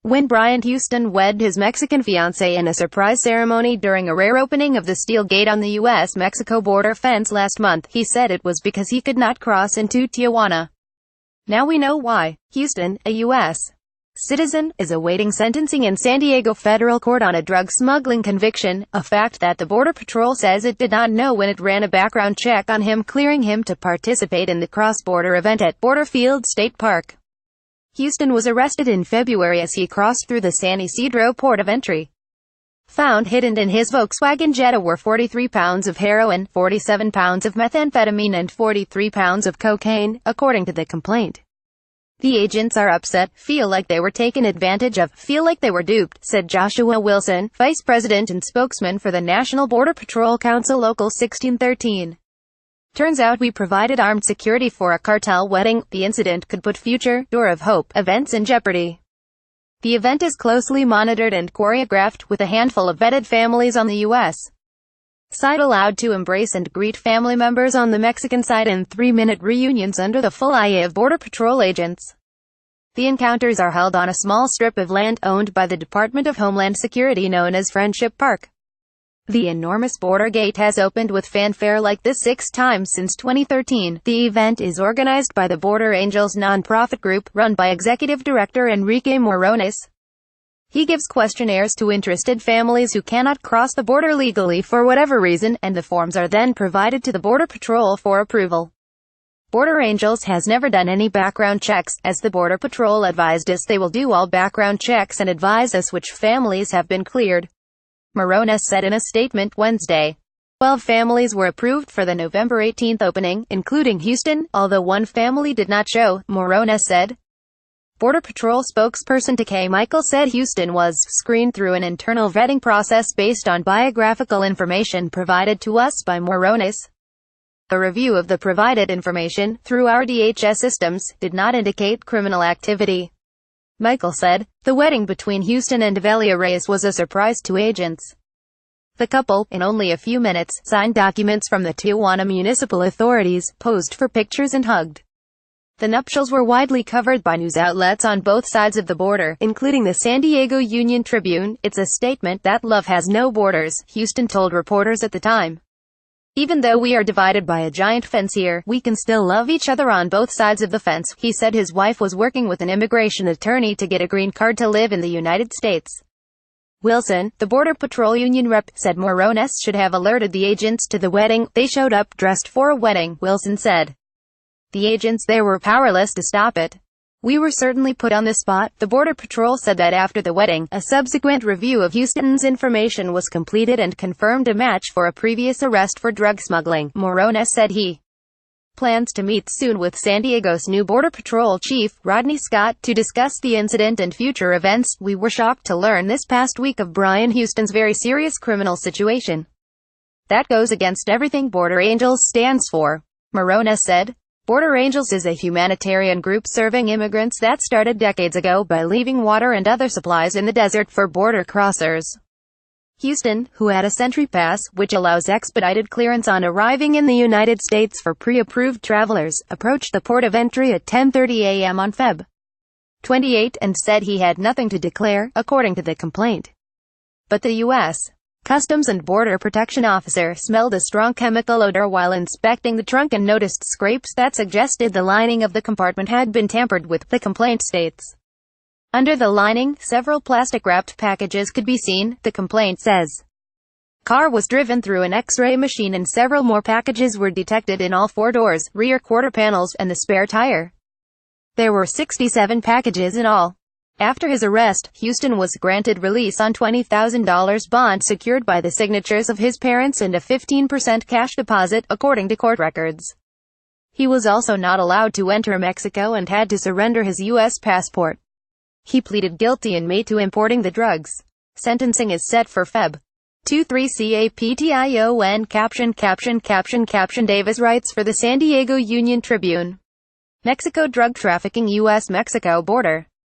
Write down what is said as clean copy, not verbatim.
When Brian Houston wed his Mexican fiancée in a surprise ceremony during a rare opening of the steel gate on the U.S. Mexico border fence last month, he said it was because he could not cross into Tijuana. Now we know why. Houston, a U.S. citizen, is awaiting sentencing in San Diego federal court on a drug smuggling conviction, a fact that the Border Patrol says it did not know when it ran a background check on him, clearing him to participate in the cross-border event at Borderfield State Park. Houston was arrested in February as he crossed through the San Ysidro port of entry. Found hidden in his Volkswagen Jetta were 43 pounds of heroin, 47 pounds of methamphetamine and 43 pounds of cocaine, according to the complaint. The agents are upset, feel like they were taken advantage of, feel like they were duped, said Joshua Wilson, vice president and spokesman for the National Border Patrol Council Local 1613. Turns out we provided armed security for a cartel wedding. The incident could put future Door of Hope events in jeopardy. The event is closely monitored and choreographed, with a handful of vetted families on the U.S. side allowed to embrace and greet family members on the Mexican side in 3-minute reunions under the full eye of Border Patrol agents. The encounters are held on a small strip of land owned by the Department of Homeland Security known as Friendship Park. The enormous border gate has opened with fanfare like this 6 times since 2013. The event is organized by the Border Angels nonprofit group, run by Executive Director Enrique Morones. He gives questionnaires to interested families who cannot cross the border legally for whatever reason, and the forms are then provided to the Border Patrol for approval. Border Angels has never done any background checks, as the Border Patrol advised us they will do all background checks and advise us which families have been cleared. Morones said in a statement Wednesday. 12 families were approved for the November 18 opening, including Houston, although one family did not show, Morones said. Border Patrol spokesperson Takei Michael said Houston was screened through an internal vetting process based on biographical information provided to us by Morones. A review of the provided information, through our DHS systems, did not indicate criminal activity. Michael said, the wedding between Houston and Develia Reyes was a surprise to agents. The couple, in only a few minutes, signed documents from the Tijuana municipal authorities, posed for pictures and hugged. The nuptials were widely covered by news outlets on both sides of the border, including the San Diego Union-Tribune. It's a statement that love has no borders, Houston told reporters at the time. Even though we are divided by a giant fence here, we can still love each other on both sides of the fence. He said his wife was working with an immigration attorney to get a green card to live in the United States. Wilson, the Border Patrol union rep, said Morones should have alerted the agents to the wedding. They showed up dressed for a wedding, Wilson said. The agents there were powerless to stop it. We were certainly put on the spot. The Border Patrol said that after the wedding, a subsequent review of Houston's information was completed and confirmed a match for a previous arrest for drug smuggling. Morones said he plans to meet soon with San Diego's new Border Patrol chief, Rodney Scott, to discuss the incident and future events. We were shocked to learn this past week of Brian Houston's very serious criminal situation. That goes against everything Border Angels stands for, Morones said. Border Angels is a humanitarian group serving immigrants that started decades ago by leaving water and other supplies in the desert for border crossers. Houston, who had a Sentry Pass, which allows expedited clearance on arriving in the United States for pre-approved travelers, approached the port of entry at 10:30 a.m. on Feb. 28 and said he had nothing to declare, according to the complaint. But the U.S. Customs and Border Protection officer smelled a strong chemical odor while inspecting the trunk and noticed scrapes that suggested the lining of the compartment had been tampered with, the complaint states. Under the lining, several plastic-wrapped packages could be seen, the complaint says. Car was driven through an X-ray machine and several more packages were detected in all 4 doors, rear quarter panels, and the spare tire. There were 67 packages in all. After his arrest, Houston was granted release on $20,000 bond secured by the signatures of his parents and a 15% cash deposit, according to court records. He was also not allowed to enter Mexico and had to surrender his U.S. passport. He pleaded guilty in May to importing the drugs. Sentencing is set for Feb. 23 Caption Davis writes for the San Diego Union-Tribune. Mexico drug trafficking U.S. Mexico border.